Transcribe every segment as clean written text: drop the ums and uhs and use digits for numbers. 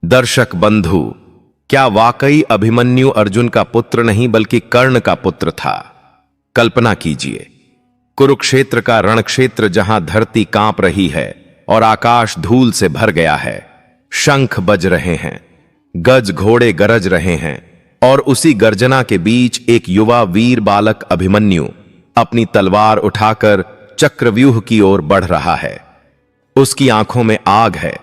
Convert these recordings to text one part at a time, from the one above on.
दर्शक बंधु, क्या वाकई अभिमन्यु अर्जुन का पुत्र नहीं बल्कि कर्ण का पुत्र था? कल्पना कीजिए, कुरुक्षेत्र का रणक्षेत्र जहां धरती कांप रही है और आकाश धूल से भर गया है। शंख बज रहे हैं, गज घोड़े गरज रहे हैं और उसी गर्जना के बीच एक युवा वीर बालक अभिमन्यु अपनी तलवार उठाकर चक्रव्यूह की ओर बढ़ रहा है। उसकी आंखों में आग है,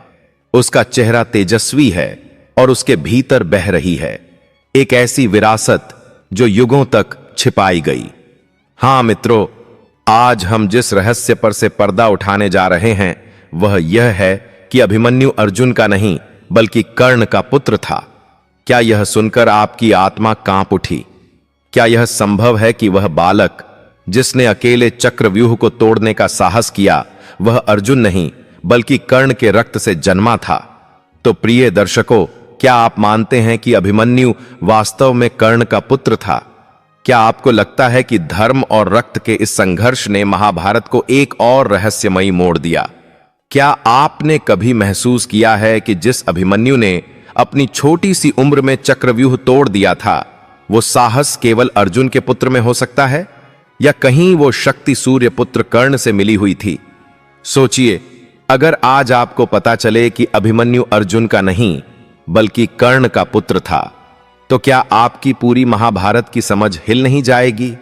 उसका चेहरा तेजस्वी है और उसके भीतर बह रही है एक ऐसी विरासत जो युगों तक छिपाई गई। हां मित्रों, आज हम जिस रहस्य पर से पर्दा उठाने जा रहे हैं वह यह है कि अभिमन्यु अर्जुन का नहीं बल्कि कर्ण का पुत्र था। क्या यह सुनकर आपकी आत्मा कांप उठी? क्या यह संभव है कि वह बालक जिसने अकेले चक्रव्यूह को तोड़ने का साहस किया वह अर्जुन नहीं बल्कि कर्ण के रक्त से जन्मा था? तो प्रिय दर्शकों, क्या आप मानते हैं कि अभिमन्यु वास्तव में कर्ण का पुत्र था? क्या आपको लगता है कि धर्म और रक्त के इस संघर्ष ने महाभारत को एक और रहस्यमयी मोड़ दिया? क्या आपने कभी महसूस किया है कि जिस अभिमन्यु ने अपनी छोटी सी उम्र में चक्रव्यूह तोड़ दिया था, वो साहस केवल अर्जुन के पुत्र में हो सकता है या कहीं वो शक्ति सूर्य पुत्र कर्ण से मिली हुई थी? सोचिए, अगर आज आपको पता चले कि अभिमन्यु अर्जुन का नहीं बल्कि कर्ण का पुत्र था, तो क्या आपकी पूरी महाभारत की समझ हिल नहीं जाएगी?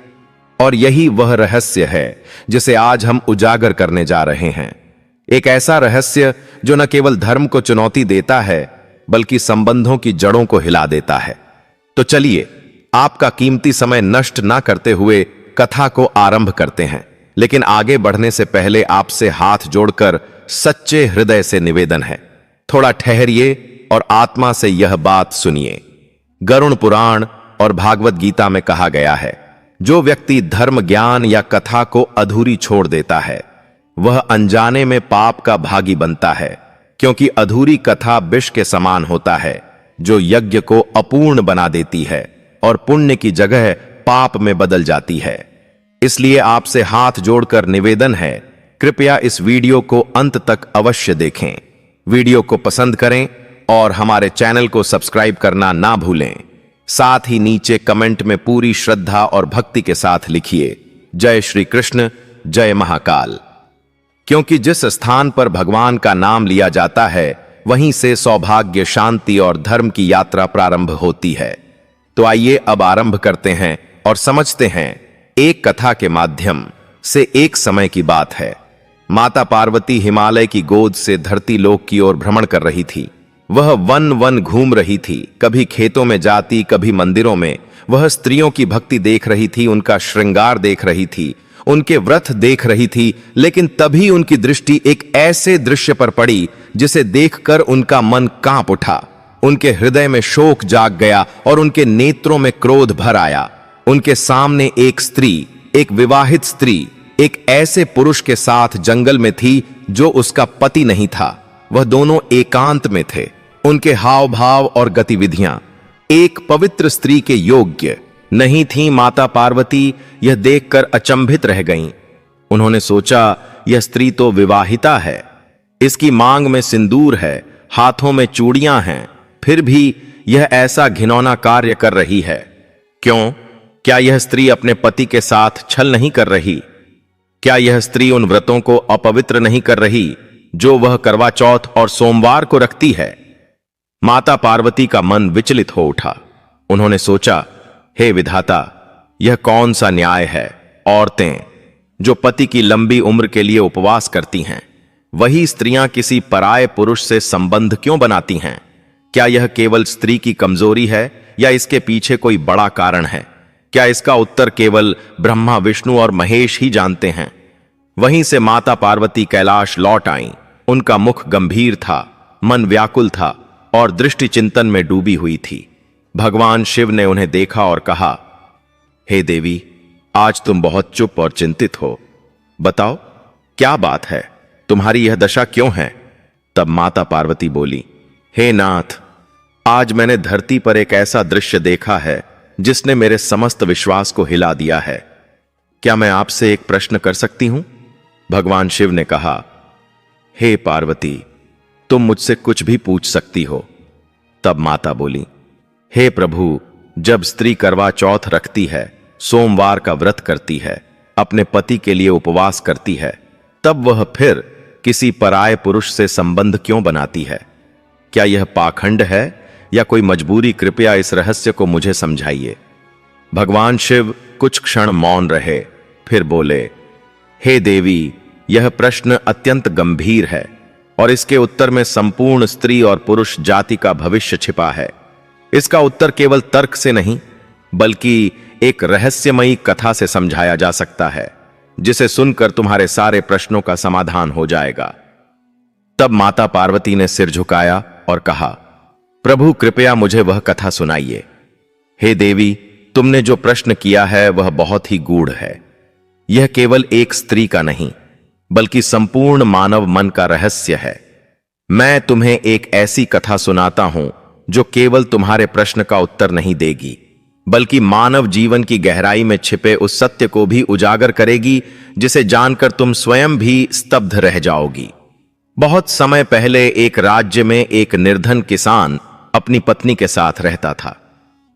और यही वह रहस्य है जिसे आज हम उजागर करने जा रहे हैं। एक ऐसा रहस्य जो न केवल धर्म को चुनौती देता है बल्कि संबंधों की जड़ों को हिला देता है। तो चलिए, आपका कीमती समय नष्ट ना करते हुए कथा को आरंभ करते हैं। लेकिन आगे बढ़ने से पहले आपसे हाथ जोड़कर सच्चे हृदय से निवेदन है, थोड़ा ठहरिए और आत्मा से यह बात सुनिए। गरुड़ पुराण और भागवत गीता में कहा गया है, जो व्यक्ति धर्म ज्ञान या कथा को अधूरी छोड़ देता है वह अनजाने में पाप का भागी बनता है, क्योंकि अधूरी कथा विष के समान होता है जो यज्ञ को अपूर्ण बना देती है और पुण्य की जगह पाप में बदल जाती है। इसलिए आपसे हाथ जोड़कर निवेदन है, कृपया इस वीडियो को अंत तक अवश्य देखें। वीडियो को पसंद करें और हमारे चैनल को सब्सक्राइब करना ना भूलें। साथ ही नीचे कमेंट में पूरी श्रद्धा और भक्ति के साथ लिखिए, जय श्री कृष्ण, जय महाकाल। क्योंकि जिस स्थान पर भगवान का नाम लिया जाता है वहीं से सौभाग्य, शांति और धर्म की यात्रा प्रारंभ होती है। तो आइए अब आरंभ करते हैं और समझते हैं। एक कथा के माध्यम से एक समय की बात है। माता पार्वती हिमालय की गोद से धरती लोक की ओर भ्रमण कर रही थी। वह वन वन घूम रही थी, कभी खेतों में जाती, कभी मंदिरों में। वह स्त्रियों की भक्ति देख रही थी, उनका श्रृंगार देख रही थी, उनके व्रत देख रही थी। लेकिन तभी उनकी दृष्टि एक ऐसे दृश्य पर पड़ी जिसे देखकर उनका मन कांप उठा। उनके हृदय में शोक जाग गया और उनके नेत्रों में क्रोध भर आया। उनके सामने एक स्त्री, एक विवाहित स्त्री, एक ऐसे पुरुष के साथ जंगल में थी जो उसका पति नहीं था। वह दोनों एकांत में थे। उनके हाव भाव और गतिविधियां एक पवित्र स्त्री के योग्य नहीं थी। माता पार्वती यह देखकर अचंभित रह गईं। उन्होंने सोचा, यह स्त्री तो विवाहिता है, इसकी मांग में सिंदूर है, हाथों में चूड़ियां हैं, फिर भी यह ऐसा घिनौना कार्य कर रही है। क्यों? क्या यह स्त्री अपने पति के साथ छल नहीं कर रही? क्या यह स्त्री उन व्रतों को अपवित्र नहीं कर रही जो वह करवा चौथ और सोमवार को रखती है? माता पार्वती का मन विचलित हो उठा। उन्होंने सोचा, हे विधाता, यह कौन सा न्याय है? औरतें जो पति की लंबी उम्र के लिए उपवास करती हैं, वही स्त्रियां किसी पराये पुरुष से संबंध क्यों बनाती हैं? क्या यह केवल स्त्री की कमजोरी है या इसके पीछे कोई बड़ा कारण है? क्या इसका उत्तर केवल ब्रह्मा, विष्णु और महेश ही जानते हैं? वहीं से माता पार्वती कैलाश लौट आईं। उनका मुख गंभीर था, मन व्याकुल था और दृष्टि चिंतन में डूबी हुई थी। भगवान शिव ने उन्हें देखा और कहा, हे देवी, आज तुम बहुत चुप और चिंतित हो। बताओ, क्या बात है? तुम्हारी यह दशा क्यों है? तब माता पार्वती बोली, हे नाथ, आज मैंने धरती पर एक ऐसा दृश्य देखा है जिसने मेरे समस्त विश्वास को हिला दिया है। क्या मैं आपसे एक प्रश्न कर सकती हूं? भगवान शिव ने कहा, हे पार्वती, तुम मुझसे कुछ भी पूछ सकती हो। तब माता बोली, हे प्रभु, जब स्त्री करवा चौथ रखती है, सोमवार का व्रत करती है, अपने पति के लिए उपवास करती है, तब वह फिर किसी पराये पुरुष से संबंध क्यों बनाती है? क्या यह पाखंड है या कोई मजबूरी? कृपया इस रहस्य को मुझे समझाइए। भगवान शिव कुछ क्षण मौन रहे, फिर बोले, हे देवी, यह प्रश्न अत्यंत गंभीर है और इसके उत्तर में संपूर्ण स्त्री और पुरुष जाति का भविष्य छिपा है। इसका उत्तर केवल तर्क से नहीं, बल्कि एक रहस्यमयी कथा से समझाया जा सकता है, जिसे सुनकर तुम्हारे सारे प्रश्नों का समाधान हो जाएगा। तब माता पार्वती ने सिर झुकाया और कहा, प्रभु, कृपया मुझे वह कथा सुनाइए। हे देवी, तुमने जो प्रश्न किया है वह बहुत ही गूढ़ है। यह केवल एक स्त्री का नहीं, बल्कि संपूर्ण मानव मन का रहस्य है। मैं तुम्हें एक ऐसी कथा सुनाता हूं जो केवल तुम्हारे प्रश्न का उत्तर नहीं देगी, बल्कि मानव जीवन की गहराई में छिपे उस सत्य को भी उजागर करेगी, जिसे जानकर तुम स्वयं भी स्तब्ध रह जाओगी। बहुत समय पहले एक राज्य में एक निर्धन किसान अपनी पत्नी के साथ रहता था।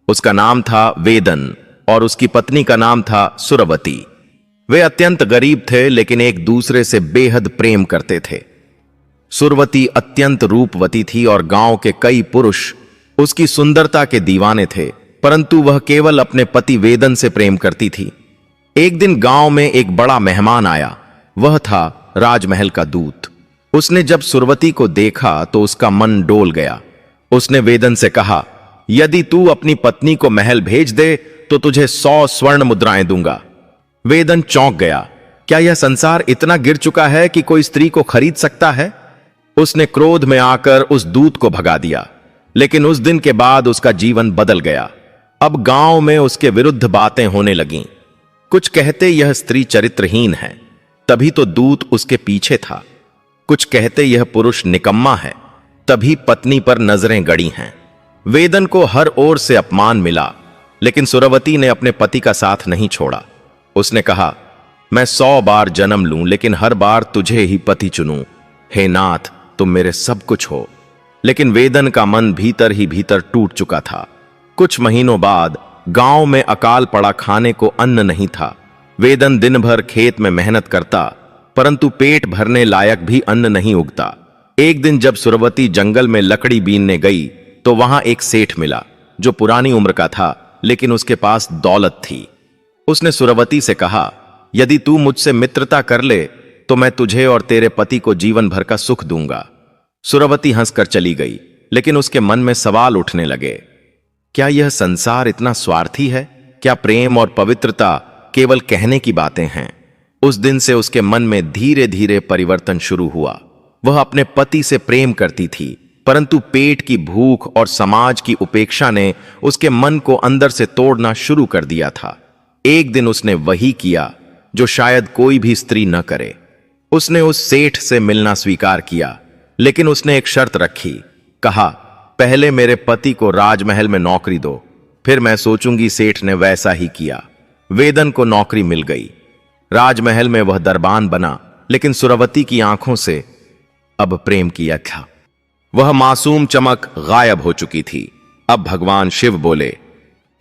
उसका नाम था वेदन और उसकी पत्नी का नाम था सुरवती। वे अत्यंत गरीब थे, लेकिन एक दूसरे से बेहद प्रेम करते थे। सुरवती अत्यंत रूपवती थी और गांव के कई पुरुष उसकी सुंदरता के दीवाने थे, परंतु वह केवल अपने पति वेदन से प्रेम करती थी। एक दिन गांव में एक बड़ा मेहमान आया। वह था राजमहल का दूत। उसने जब सुरवती को देखा तो उसका मन डोल गया। उसने वेदन से कहा, यदि तू अपनी पत्नी को महल भेज दे तो तुझे 100 स्वर्ण मुद्राएं दूंगा। वेदन चौंक गया। क्या यह संसार इतना गिर चुका है कि कोई स्त्री को खरीद सकता है? उसने क्रोध में आकर उस दूत को भगा दिया। लेकिन उस दिन के बाद उसका जीवन बदल गया। अब गांव में उसके विरुद्ध बातें होने लगीं। कुछ कहते यह स्त्री चरित्रहीन है, तभी तो दूत उसके पीछे था। कुछ कहते यह पुरुष निकम्मा है, तभी पत्नी पर नजरें गड़ी हैं। वेदन को हर ओर से अपमान मिला, लेकिन सुरवती ने अपने पति का साथ नहीं छोड़ा। उसने कहा, मैं 100 बार जन्म लूं, लेकिन हर बार तुझे ही पति चुनूं। हे नाथ, तुम मेरे सब कुछ हो। लेकिन वेदन का मन भीतर ही भीतर टूट चुका था। कुछ महीनों बाद गांव में अकाल पड़ा, खाने को अन्न नहीं था। वेदन दिन भर खेत में मेहनत करता, परंतु पेट भरने लायक भी अन्न नहीं उगता। एक दिन जब सुरवती जंगल में लकड़ी बीनने गई तो वहां एक सेठ मिला, जो पुरानी उम्र का था, लेकिन उसके पास दौलत थी। उसने सुरवती से कहा, यदि तू मुझसे मित्रता कर ले तो मैं तुझे और तेरे पति को जीवन भर का सुख दूंगा। सुरवती हंसकर चली गई, लेकिन उसके मन में सवाल उठने लगे। क्या यह संसार इतना स्वार्थी है? क्या प्रेम और पवित्रता केवल कहने की बातें हैं? उस दिन से उसके मन में धीरे धीरे परिवर्तन शुरू हुआ। वह अपने पति से प्रेम करती थी, परंतु पेट की भूख और समाज की उपेक्षा ने उसके मन को अंदर से तोड़ना शुरू कर दिया था। एक दिन उसने वही किया जो शायद कोई भी स्त्री न करे। उसने उस सेठ से मिलना स्वीकार किया, लेकिन उसने एक शर्त रखी। कहा, पहले मेरे पति को राजमहल में नौकरी दो, फिर मैं सोचूंगी। सेठ ने वैसा ही किया। वेदन को नौकरी मिल गई। राजमहल में वह दरबान बना, लेकिन सुरवती की आंखों से अब प्रेम किया था। वह मासूम चमक गायब हो चुकी थी। अब भगवान शिव बोले,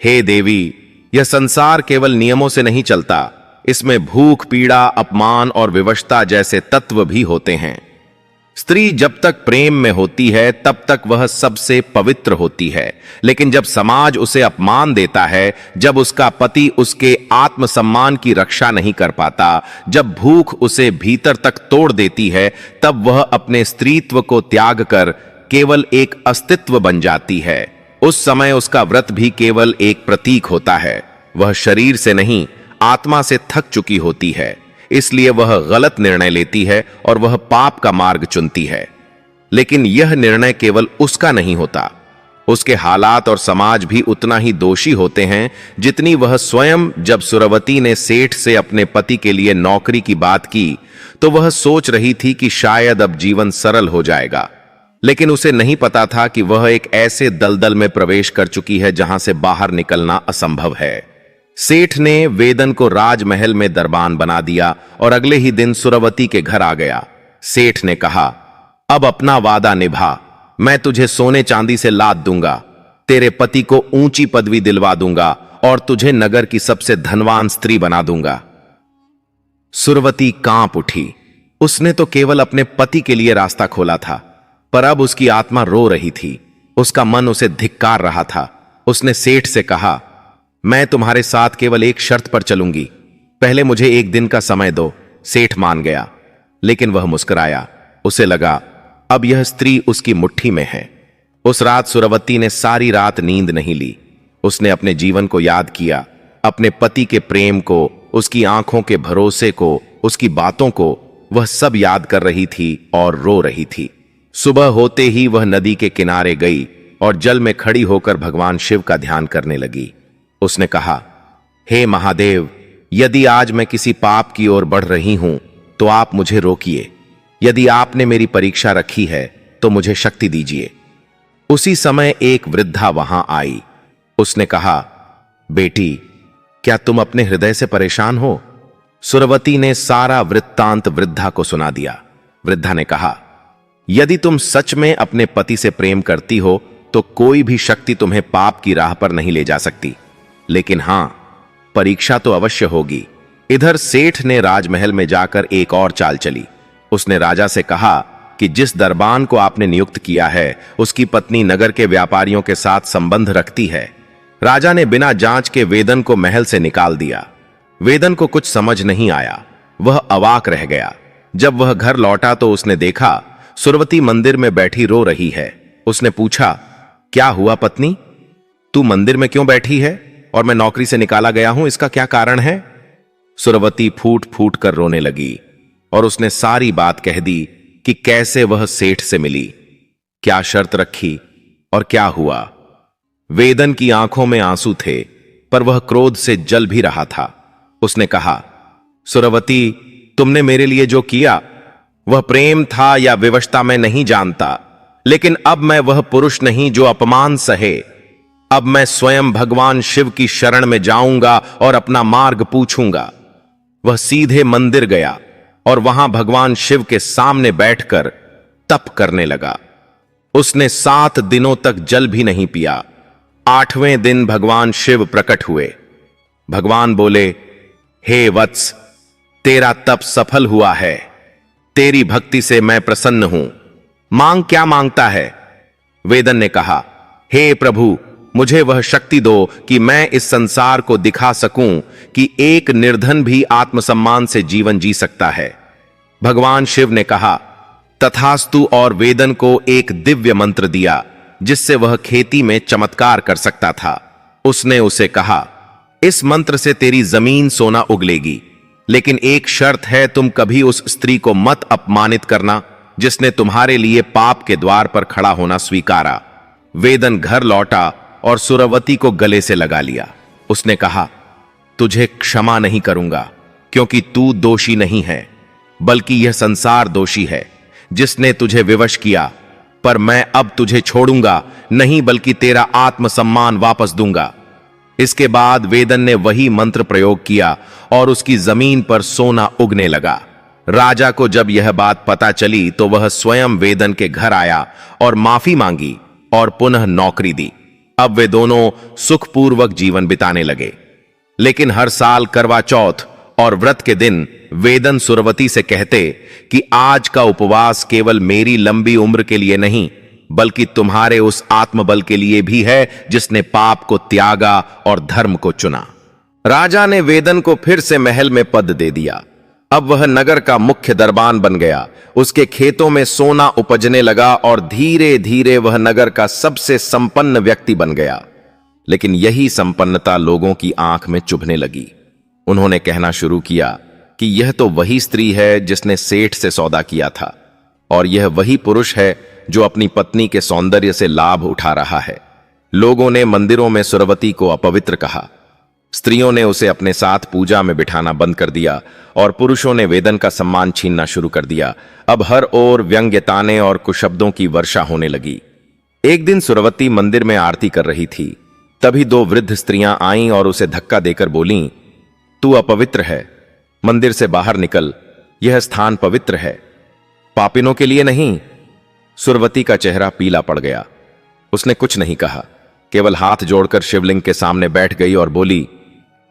हे देवी, यह संसार केवल नियमों से नहीं चलता। इसमें भूख, पीड़ा, अपमान और विवशता जैसे तत्व भी होते हैं। स्त्री जब तक प्रेम में होती है तब तक वह सबसे पवित्र होती है, लेकिन जब समाज उसे अपमान देता है, जब उसका पति उसके आत्मसम्मान की रक्षा नहीं कर पाता, जब भूख उसे भीतर तक तोड़ देती है, तब वह अपने स्त्रीत्व को त्याग कर केवल एक अस्तित्व बन जाती है। उस समय उसका व्रत भी केवल एक प्रतीक होता है। वह शरीर से नहीं, आत्मा से थक चुकी होती है, इसलिए वह गलत निर्णय लेती है और वह पाप का मार्ग चुनती है। लेकिन यह निर्णय केवल उसका नहीं होता, उसके हालात और समाज भी उतना ही दोषी होते हैं जितनी वह स्वयं। जब सुरवती ने सेठ से अपने पति के लिए नौकरी की बात की तो वह सोच रही थी कि शायद अब जीवन सरल हो जाएगा, लेकिन उसे नहीं पता था कि वह एक ऐसे दलदल में प्रवेश कर चुकी है जहां से बाहर निकलना असंभव है। सेठ ने वेदन को राजमहल में दरबान बना दिया और अगले ही दिन सुरवती के घर आ गया। सेठ ने कहा, अब अपना वादा निभा, मैं तुझे सोने चांदी से लाद दूंगा, तेरे पति को ऊंची पदवी दिलवा दूंगा और तुझे नगर की सबसे धनवान स्त्री बना दूंगा। सुरवती कांप उठी। उसने तो केवल अपने पति के लिए रास्ता खोला था, पर अब उसकी आत्मा रो रही थी। उसका मन उसे धिक्कार रहा था। उसने सेठ से कहा, मैं तुम्हारे साथ केवल एक शर्त पर चलूंगी, पहले मुझे एक दिन का समय दो। सेठ मान गया, लेकिन वह मुस्कुराया। उसे लगा अब यह स्त्री उसकी मुट्ठी में है। उस रात सुरवती ने सारी रात नींद नहीं ली। उसने अपने जीवन को याद किया, अपने पति के प्रेम को, उसकी आंखों के भरोसे को, उसकी बातों को। वह सब याद कर रही थी और रो रही थी। सुबह होते ही वह नदी के किनारे गई और जल में खड़ी होकर भगवान शिव का ध्यान करने लगी। उसने कहा, हे महादेव, यदि आज मैं किसी पाप की ओर बढ़ रही हूं तो आप मुझे रोकिए। यदि आपने मेरी परीक्षा रखी है तो मुझे शक्ति दीजिए। उसी समय एक वृद्धा वहां आई। उसने कहा, बेटी, क्या तुम अपने हृदय से परेशान हो? सुरवती ने सारा वृत्तांत वृद्धा को सुना दिया। वृद्धा ने कहा, यदि तुम सच में अपने पति से प्रेम करती हो तो कोई भी शक्ति तुम्हें पाप की राह पर नहीं ले जा सकती, लेकिन हां, परीक्षा तो अवश्य होगी। इधर सेठ ने राजमहल में जाकर एक और चाल चली। उसने राजा से कहा कि जिस दरबान को आपने नियुक्त किया है उसकी पत्नी नगर के व्यापारियों के साथ संबंध रखती है। राजा ने बिना जांच के वेदन को महल से निकाल दिया। वेदन को कुछ समझ नहीं आया, वह अवाक रह गया। जब वह घर लौटा तो उसने देखा सुरवती मंदिर में बैठी रो रही है। उसने पूछा, क्या हुआ पत्नी, तू मंदिर में क्यों बैठी है और मैं नौकरी से निकाला गया हूं, इसका क्या कारण है? सुरवती फूट फूट कर रोने लगी और उसने सारी बात कह दी कि कैसे वह सेठ से मिली, क्या शर्त रखी और क्या हुआ। वेदन की आंखों में आंसू थे, पर वह क्रोध से जल भी रहा था। उसने कहा, सुरवती, तुमने मेरे लिए जो किया वह प्रेम था या विवशता मैं नहीं जानता, लेकिन अब मैं वह पुरुष नहीं जो अपमान सहे। अब मैं स्वयं भगवान शिव की शरण में जाऊंगा और अपना मार्ग पूछूंगा। वह सीधे मंदिर गया और वहां भगवान शिव के सामने बैठकर तप करने लगा। उसने 7 दिनों तक जल भी नहीं पिया। 8वें दिन भगवान शिव प्रकट हुए। भगवान बोले, हे वत्स, तेरा तप सफल हुआ है, तेरी भक्ति से मैं प्रसन्न हूं। मांग, क्या मांगता है? वेदन ने कहा, हे प्रभु, मुझे वह शक्ति दो कि मैं इस संसार को दिखा सकूं कि एक निर्धन भी आत्मसम्मान से जीवन जी सकता है। भगवान शिव ने कहा, तथास्तु, और वेदन को एक दिव्य मंत्र दिया जिससे वह खेती में चमत्कार कर सकता था। उसने उसे कहा, इस मंत्र से तेरी जमीन सोना उगलेगी, लेकिन एक शर्त है, तुम कभी उस स्त्री को मत अपमानित करना जिसने तुम्हारे लिए पाप के द्वार पर खड़ा होना स्वीकारा। वेदन घर लौटा और सुरवती को गले से लगा लिया। उसने कहा, तुझे क्षमा नहीं करूंगा, क्योंकि तू दोषी नहीं है, बल्कि यह संसार दोषी है जिसने तुझे विवश किया। पर मैं अब तुझे छोड़ूंगा नहीं, बल्कि तेरा आत्मसम्मान वापस दूंगा। इसके बाद वेदन ने वही मंत्र प्रयोग किया और उसकी जमीन पर सोना उगने लगा। राजा को जब यह बात पता चली तो वह स्वयं वेदन के घर आया और माफी मांगी और पुनः नौकरी दी। अब वे दोनों सुखपूर्वक जीवन बिताने लगे। लेकिन हर साल करवा चौथ और व्रत के दिन वेदन सुरवती से कहते कि आज का उपवास केवल मेरी लंबी उम्र के लिए नहीं, बल्कि तुम्हारे उस आत्मबल के लिए भी है जिसने पाप को त्यागा और धर्म को चुना। राजा ने वेदन को फिर से महल में पद दे दिया। अब वह नगर का मुख्य दरबान बन गया। उसके खेतों में सोना उपजने लगा और धीरे धीरे वह नगर का सबसे संपन्न व्यक्ति बन गया। लेकिन यही संपन्नता लोगों की आंख में चुभने लगी। उन्होंने कहना शुरू किया कि यह तो वही स्त्री है जिसने सेठ से सौदा किया था, और यह वही पुरुष है जो अपनी पत्नी के सौंदर्य से लाभ उठा रहा है। लोगों ने मंदिरों में सुरवती को अपवित्र कहा। स्त्रियों ने उसे अपने साथ पूजा में बिठाना बंद कर दिया और पुरुषों ने वेदन का सम्मान छीनना शुरू कर दिया। अब हर ओर व्यंग्य ताने और कुशब्दों की वर्षा होने लगी। एक दिन सुरवती मंदिर में आरती कर रही थी। तभी 2 वृद्ध स्त्रियां आईं और उसे धक्का देकर बोलीं, तू अपवित्र है, मंदिर से बाहर निकल, यह स्थान पवित्र है, पापिनों के लिए नहीं। सुरवती का चेहरा पीला पड़ गया। उसने कुछ नहीं कहा, केवल हाथ जोड़कर शिवलिंग के सामने बैठ गई और बोली,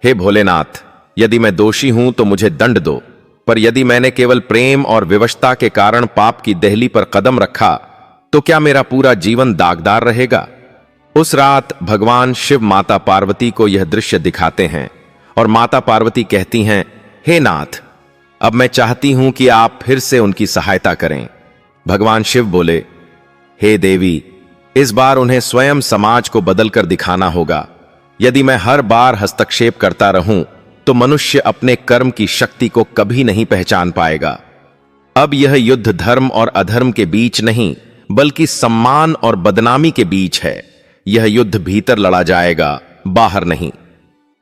हे भोलेनाथ, यदि मैं दोषी हूं तो मुझे दंड दो, पर यदि मैंने केवल प्रेम और विवशता के कारण पाप की देहली पर कदम रखा तो क्या मेरा पूरा जीवन दागदार रहेगा। उस रात भगवान शिव माता पार्वती को यह दृश्य दिखाते हैं और माता पार्वती कहती हैं, हे नाथ, अब मैं चाहती हूं कि आप फिर से उनकी सहायता करें। भगवान शिव बोले, हे देवी, इस बार उन्हें स्वयं समाज को बदलकर दिखाना होगा। यदि मैं हर बार हस्तक्षेप करता रहूं तो मनुष्य अपने कर्म की शक्ति को कभी नहीं पहचान पाएगा। अब यह युद्ध धर्म और अधर्म के बीच नहीं, बल्कि सम्मान और बदनामी के बीच है। यह युद्ध भीतर लड़ा जाएगा, बाहर नहीं।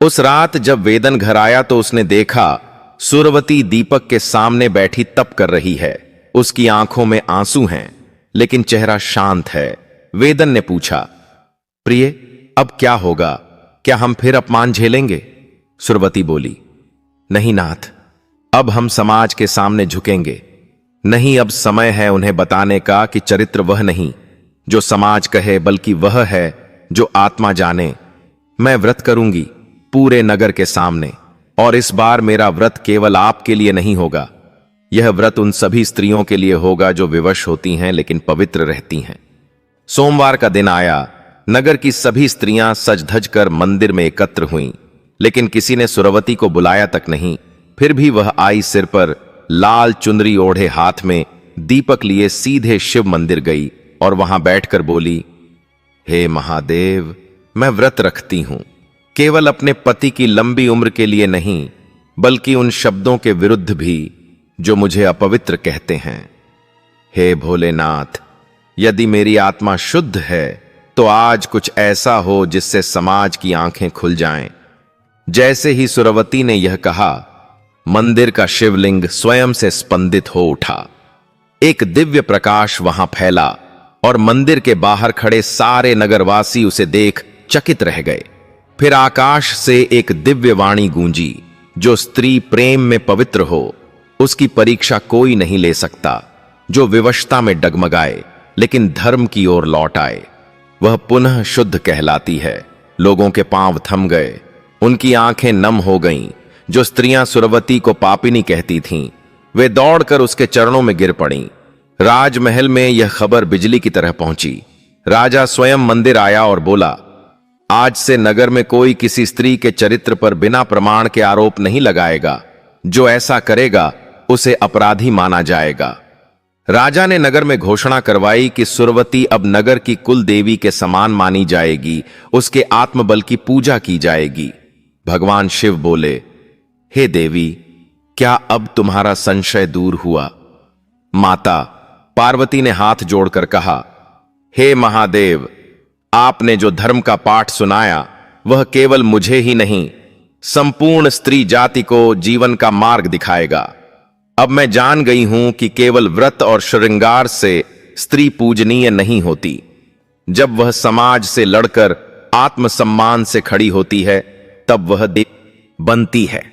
उस रात जब वेदन घर आया तो उसने देखा सुरवती दीपक के सामने बैठी तप कर रही है। उसकी आंखों में आंसू हैं, लेकिन चेहरा शांत है। वेदन ने पूछा, प्रिय, अब क्या होगा? क्या हम फिर अपमान झेलेंगे? सुरवती बोली, नहीं नाथ, अब हम समाज के सामने झुकेंगे नहीं। अब समय है उन्हें बताने का कि चरित्र वह नहीं जो समाज कहे, बल्कि वह है जो आत्मा जाने। मैं व्रत करूंगी पूरे नगर के सामने, और इस बार मेरा व्रत केवल आपके लिए नहीं होगा। यह व्रत उन सभी स्त्रियों के लिए होगा जो विवश होती हैं लेकिन पवित्र रहती हैं। सोमवार का दिन आया। नगर की सभी स्त्रियां सज धज कर मंदिर में एकत्र हुईं, लेकिन किसी ने सुरवती को बुलाया तक नहीं। फिर भी वह आई, सिर पर लाल चुनरी ओढ़े, हाथ में दीपक लिए सीधे शिव मंदिर गई और वहां बैठकर बोली, हे महादेव, मैं व्रत रखती हूं, केवल अपने पति की लंबी उम्र के लिए नहीं, बल्कि उन शब्दों के विरुद्ध भी जो मुझे अपवित्र कहते हैं। हे भोलेनाथ, यदि मेरी आत्मा शुद्ध है तो आज कुछ ऐसा हो जिससे समाज की आंखें खुल जाएं। जैसे ही सुरवती ने यह कहा, मंदिर का शिवलिंग स्वयं से स्पंदित हो उठा। एक दिव्य प्रकाश वहां फैला और मंदिर के बाहर खड़े सारे नगरवासी उसे देख चकित रह गए। फिर आकाश से एक दिव्य वाणी गूंजी, जो स्त्री प्रेम में पवित्र हो उसकी परीक्षा कोई नहीं ले सकता। जो विवशता में डगमगाए लेकिन धर्म की ओर लौट आए, वह पुनः शुद्ध कहलाती है। लोगों के पांव थम गए, उनकी आंखें नम हो गईं। जो स्त्रियां सुरवती को पापिनी कहती थीं, वे दौड़कर उसके चरणों में गिर पड़ीं। राजमहल में यह खबर बिजली की तरह पहुंची। राजा स्वयं मंदिर आया और बोला, आज से नगर में कोई किसी स्त्री के चरित्र पर बिना प्रमाण के आरोप नहीं लगाएगा। जो ऐसा करेगा उसे अपराधी माना जाएगा। राजा ने नगर में घोषणा करवाई कि सुरवती अब नगर की कुल देवी के समान मानी जाएगी, उसके आत्मबल की पूजा की जाएगी। भगवान शिव बोले, हे देवी, क्या अब तुम्हारा संशय दूर हुआ? माता पार्वती ने हाथ जोड़कर कहा, हे महादेव, आपने जो धर्म का पाठ सुनाया वह केवल मुझे ही नहीं, संपूर्ण स्त्री जाति को जीवन का मार्ग दिखाएगा। अब मैं जान गई हूं कि केवल व्रत और श्रृंगार से स्त्री पूजनीय नहीं होती। जब वह समाज से लड़कर आत्मसम्मान से खड़ी होती है, तब वह देवी बनती है।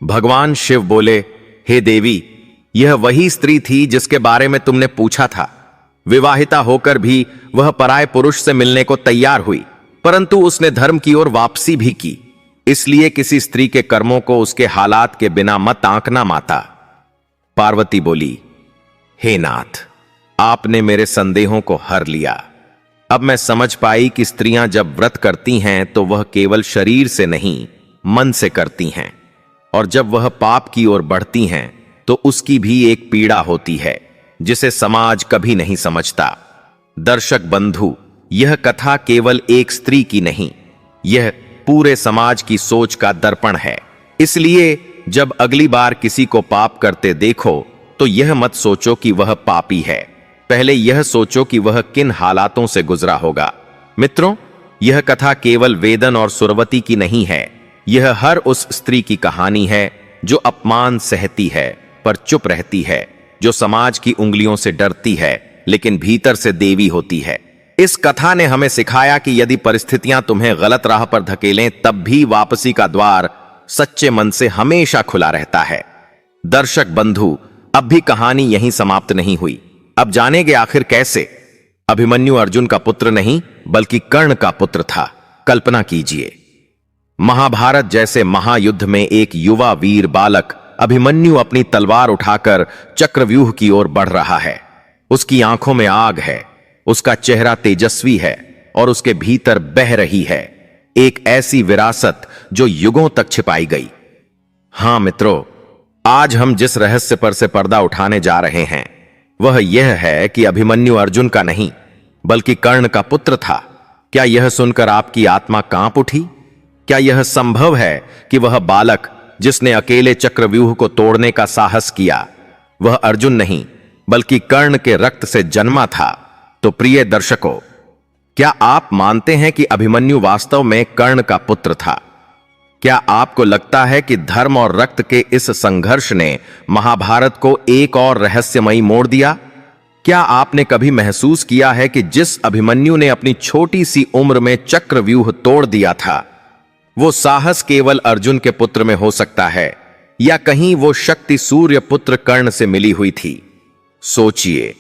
भगवान शिव बोले, हे देवी, यह वही स्त्री थी जिसके बारे में तुमने पूछा था। विवाहिता होकर भी वह पराये पुरुष से मिलने को तैयार हुई, परंतु उसने धर्म की ओर वापसी भी की। इसलिए किसी स्त्री के कर्मों को उसके हालात के बिना मत आंकना माता। पार्वती बोली, हे नाथ, आपने मेरे संदेहों को हर लिया। अब मैं समझ पाई कि स्त्रियां जब व्रत करती हैं तो वह केवल शरीर से नहीं, मन से करती हैं, और जब वह पाप की ओर बढ़ती हैं तो उसकी भी एक पीड़ा होती है जिसे समाज कभी नहीं समझता। दर्शक बंधु, यह कथा केवल एक स्त्री की नहीं, यह पूरे समाज की सोच का दर्पण है। इसलिए जब अगली बार किसी को पाप करते देखो तो यह मत सोचो कि वह पापी है, पहले यह सोचो कि वह किन हालातों से गुजरा होगा। मित्रों, यह कथा केवल वेदन और सुरवती की नहीं है, यह हर उस स्त्री की कहानी है जो अपमान सहती है पर चुप रहती है, जो समाज की उंगलियों से डरती है लेकिन भीतर से देवी होती है। इस कथा ने हमें सिखाया कि यदि परिस्थितियां तुम्हें गलत राह पर धकेलें, तब भी वापसी का द्वार सच्चे मन से हमेशा खुला रहता है। दर्शक बंधु, अब भी कहानी यहीं समाप्त नहीं हुई। अब जानेंगे आखिर कैसे। अभिमन्यु अर्जुन का पुत्र नहीं बल्कि कर्ण का पुत्र था। कल्पना कीजिए, महाभारत जैसे महायुद्ध में एक युवा वीर बालक अभिमन्यु अपनी तलवार उठाकर चक्रव्यूह की ओर बढ़ रहा है। उसकी आंखों में आग है, उसका चेहरा तेजस्वी है और उसके भीतर बह रही है एक ऐसी विरासत जो युगों तक छिपाई गई। हां मित्रों, आज हम जिस रहस्य पर से पर्दा उठाने जा रहे हैं वह यह है कि अभिमन्यु अर्जुन का नहीं बल्कि कर्ण का पुत्र था। क्या यह सुनकर आपकी आत्मा कांप उठी? क्या यह संभव है कि वह बालक जिसने अकेले चक्रव्यूह को तोड़ने का साहस किया वह अर्जुन नहीं बल्कि कर्ण के रक्त से जन्मा था? तो प्रिय दर्शकों, क्या आप मानते हैं कि अभिमन्यु वास्तव में कर्ण का पुत्र था? क्या आपको लगता है कि धर्म और रक्त के इस संघर्ष ने महाभारत को एक और रहस्यमयी मोड़ दिया? क्या आपने कभी महसूस किया है कि जिस अभिमन्यु ने अपनी छोटी सी उम्र में चक्रव्यूह तोड़ दिया था वो साहस केवल अर्जुन के पुत्र में हो सकता है या कहीं वो शक्ति सूर्य पुत्र कर्ण से मिली हुई थी? सोचिए,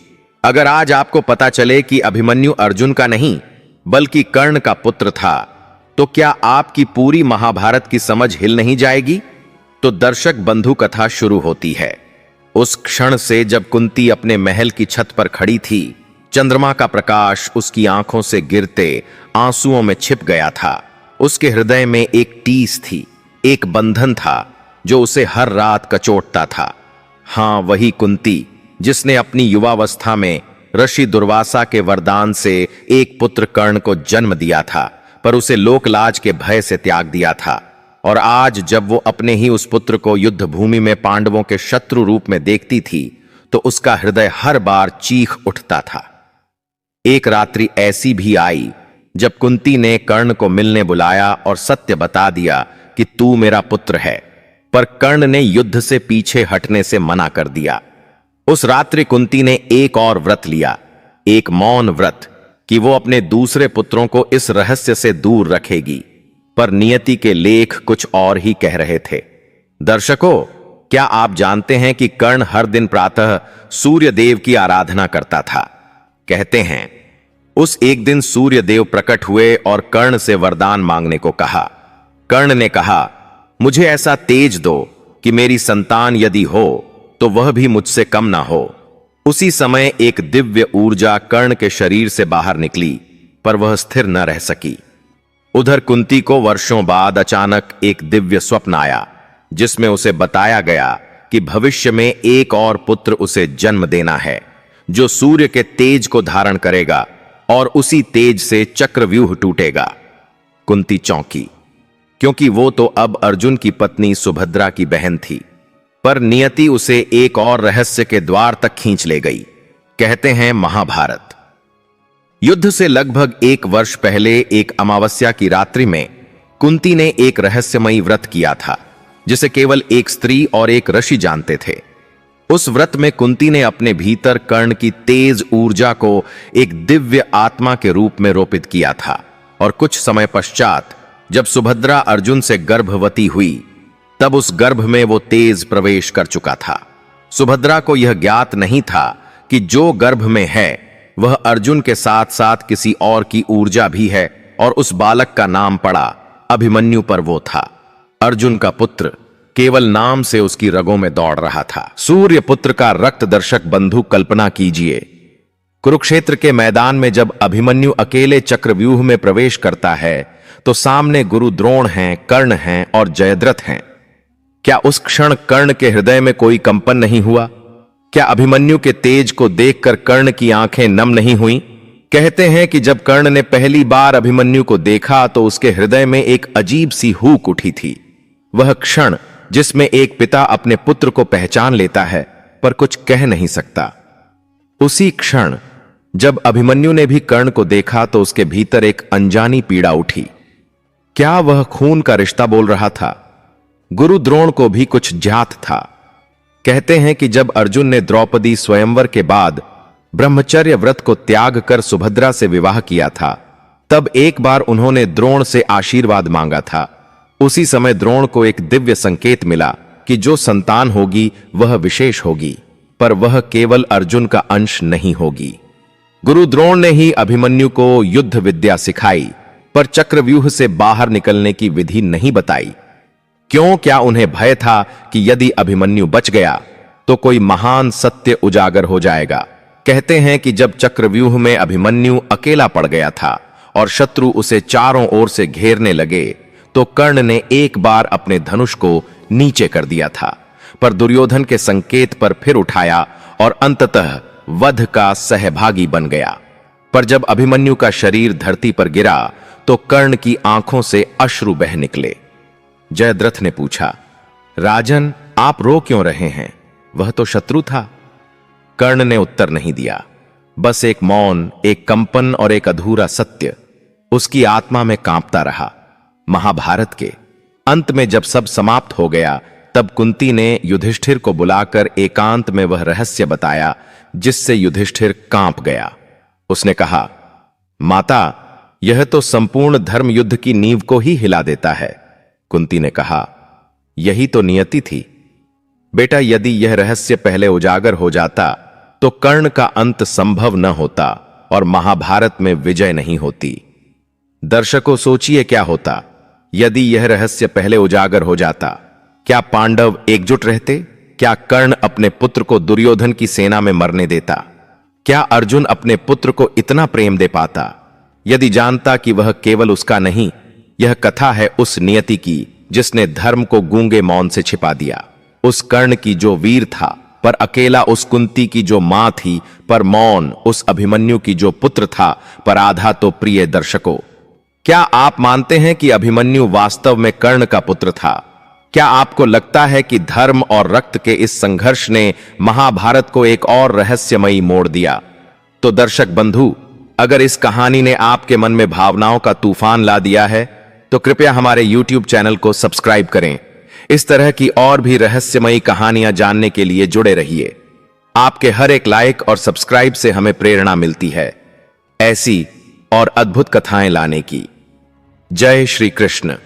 अगर आज आपको पता चले कि अभिमन्यु अर्जुन का नहीं बल्कि कर्ण का पुत्र था तो क्या आपकी पूरी महाभारत की समझ हिल नहीं जाएगी? तो दर्शक बंधु, कथा शुरू होती है उस क्षण से जब कुंती अपने महल की छत पर खड़ी थी। चंद्रमा का प्रकाश उसकी आंखों से गिरते आंसुओं में छिप गया था। उसके हृदय में एक टीस थी, एक बंधन था जो उसे हर रात कचोटता था। हां, वही कुंती जिसने अपनी युवावस्था में ऋषि दुर्वासा के वरदान से एक पुत्र कर्ण को जन्म दिया था, पर उसे लोकलाज के भय से त्याग दिया था। और आज जब वो अपने ही उस पुत्र को युद्ध भूमि में पांडवों के शत्रु रूप में देखती थी तो उसका हृदय हर बार चीख उठता था। एक रात्रि ऐसी भी आई जब कुंती ने कर्ण को मिलने बुलाया और सत्य बता दिया कि तू मेरा पुत्र है, पर कर्ण ने युद्ध से पीछे हटने से मना कर दिया। उस रात्रि कुंती ने एक और व्रत लिया, एक मौन व्रत, कि वो अपने दूसरे पुत्रों को इस रहस्य से दूर रखेगी। पर नियति के लेख कुछ और ही कह रहे थे। दर्शकों, क्या आप जानते हैं कि कर्ण हर दिन प्रातः सूर्य देव की आराधना करता था? कहते हैं उस एक दिन सूर्य देव प्रकट हुए और कर्ण से वरदान मांगने को कहा। कर्ण ने कहा, मुझे ऐसा तेज दो कि मेरी संतान यदि हो तो वह भी मुझसे कम ना हो। उसी समय एक दिव्य ऊर्जा कर्ण के शरीर से बाहर निकली, पर वह स्थिर न रह सकी। उधर कुंती को वर्षों बाद अचानक एक दिव्य स्वप्न आया जिसमें उसे बताया गया कि भविष्य में एक और पुत्र उसे जन्म देना है जो सूर्य के तेज को धारण करेगा और उसी तेज से चक्रव्यूह टूटेगा। कुंती चौंकी, क्योंकि वो तो अब अर्जुन की पत्नी सुभद्रा की बहन थी, पर नियति उसे एक और रहस्य के द्वार तक खींच ले गई। कहते हैं महाभारत युद्ध से लगभग 1 वर्ष पहले एक अमावस्या की रात्रि में कुंती ने एक रहस्यमयी व्रत किया था जिसे केवल एक स्त्री और एक ऋषि जानते थे। उस व्रत में कुंती ने अपने भीतर कर्ण की तेज ऊर्जा को एक दिव्य आत्मा के रूप में रोपित किया था, और कुछ समय पश्चात जब सुभद्रा अर्जुन से गर्भवती हुई तब उस गर्भ में वो तेज प्रवेश कर चुका था। सुभद्रा को यह ज्ञात नहीं था कि जो गर्भ में है वह अर्जुन के साथ साथ किसी और की ऊर्जा भी है, और उस बालक का नाम पड़ा अभिमन्यु, पर वो था अर्जुन का पुत्र। केवल नाम से उसकी रगों में दौड़ रहा था सूर्य पुत्र का रक्त। दर्शक बंधु, कल्पना कीजिए, कुरुक्षेत्र के मैदान में जब अभिमन्यु अकेले चक्रव्यूह में प्रवेश करता है तो सामने गुरु द्रोण हैं, कर्ण हैं और जयद्रथ हैं। क्या उस क्षण कर्ण के हृदय में कोई कंपन नहीं हुआ? क्या अभिमन्यु के तेज को देखकर कर्ण की आंखें नम नहीं हुईं? कहते हैं कि जब कर्ण ने पहली बार अभिमन्यु को देखा तो उसके हृदय में एक अजीब सी हूक उठी थी। वह क्षण जिसमें एक पिता अपने पुत्र को पहचान लेता है पर कुछ कह नहीं सकता। उसी क्षण जब अभिमन्यु ने भी कर्ण को देखा तो उसके भीतर एक अनजानी पीड़ा उठी। क्या वह खून का रिश्ता बोल रहा था? गुरु द्रोण को भी कुछ ज्ञात था। कहते हैं कि जब अर्जुन ने द्रौपदी स्वयंवर के बाद ब्रह्मचर्य व्रत को त्याग कर सुभद्रा से विवाह किया था, तब एक बार उन्होंने द्रोण से आशीर्वाद मांगा था। उसी समय द्रोण को एक दिव्य संकेत मिला कि जो संतान होगी वह विशेष होगी, पर वह केवल अर्जुन का अंश नहीं होगी। गुरु द्रोण ने ही अभिमन्यु को युद्ध विद्या सिखाई, पर चक्रव्यूह से बाहर निकलने की विधि नहीं बताई। क्यों? क्या उन्हें भय था कि यदि अभिमन्यु बच गया तो कोई महान सत्य उजागर हो जाएगा? कहते हैं कि जब चक्रव्यूह में अभिमन्यु अकेला पड़ गया था और शत्रु उसे चारों ओर से घेरने लगे, तो कर्ण ने एक बार अपने धनुष को नीचे कर दिया था, पर दुर्योधन के संकेत पर फिर उठाया और अंततः वध का सहभागी बन गया। पर जब अभिमन्यु का शरीर धरती पर गिरा तो कर्ण की आंखों से अश्रु बह निकले। जयद्रथ ने पूछा, राजन, आप रो क्यों रहे हैं? वह तो शत्रु था। कर्ण ने उत्तर नहीं दिया, बस एक मौन, एक कंपन और एक अधूरा सत्य उसकी आत्मा में कांपता रहा। महाभारत के अंत में जब सब समाप्त हो गया, तब कुंती ने युधिष्ठिर को बुलाकर एकांत में वह रहस्य बताया जिससे युधिष्ठिर कांप गया। उसने कहा, माता, यह तो संपूर्ण धर्म युद्ध की नींव को ही हिला देता है। कुंती ने कहा, यही तो नियति थी बेटा। यदि यह रहस्य पहले उजागर हो जाता तो कर्ण का अंत संभव न होता और महाभारत में विजय नहीं होती। दर्शकों, सोचिए क्या होता यदि यह रहस्य पहले उजागर हो जाता। क्या पांडव एकजुट रहते? क्या कर्ण अपने पुत्र को दुर्योधन की सेना में मरने देता? क्या अर्जुन अपने पुत्र को इतना प्रेम दे पाता? यदि जानता कि वह केवल उसका नहीं, यह कथा है उस नियति की जिसने धर्म को गूंगे मौन से छिपा दिया। उस कर्ण की जो वीर था पर अकेला, उस कुंती की जो मां थी पर मौन, उस अभिमन्यु की जो पुत्र था पर आधा। तो प्रिय दर्शकों, क्या आप मानते हैं कि अभिमन्यु वास्तव में कर्ण का पुत्र था? क्या आपको लगता है कि धर्म और रक्त के इस संघर्ष ने महाभारत को एक और रहस्यमयी मोड़ दिया? तो दर्शक बंधु, अगर इस कहानी ने आपके मन में भावनाओं का तूफान ला दिया है तो कृपया हमारे YouTube चैनल को सब्सक्राइब करें। इस तरह की और भी रहस्यमयी कहानियां जानने के लिए जुड़े रहिए। आपके हर एक लाइक और सब्सक्राइब से हमें प्रेरणा मिलती है ऐसी और अद्भुत कथाएं लाने की। जय श्री कृष्ण।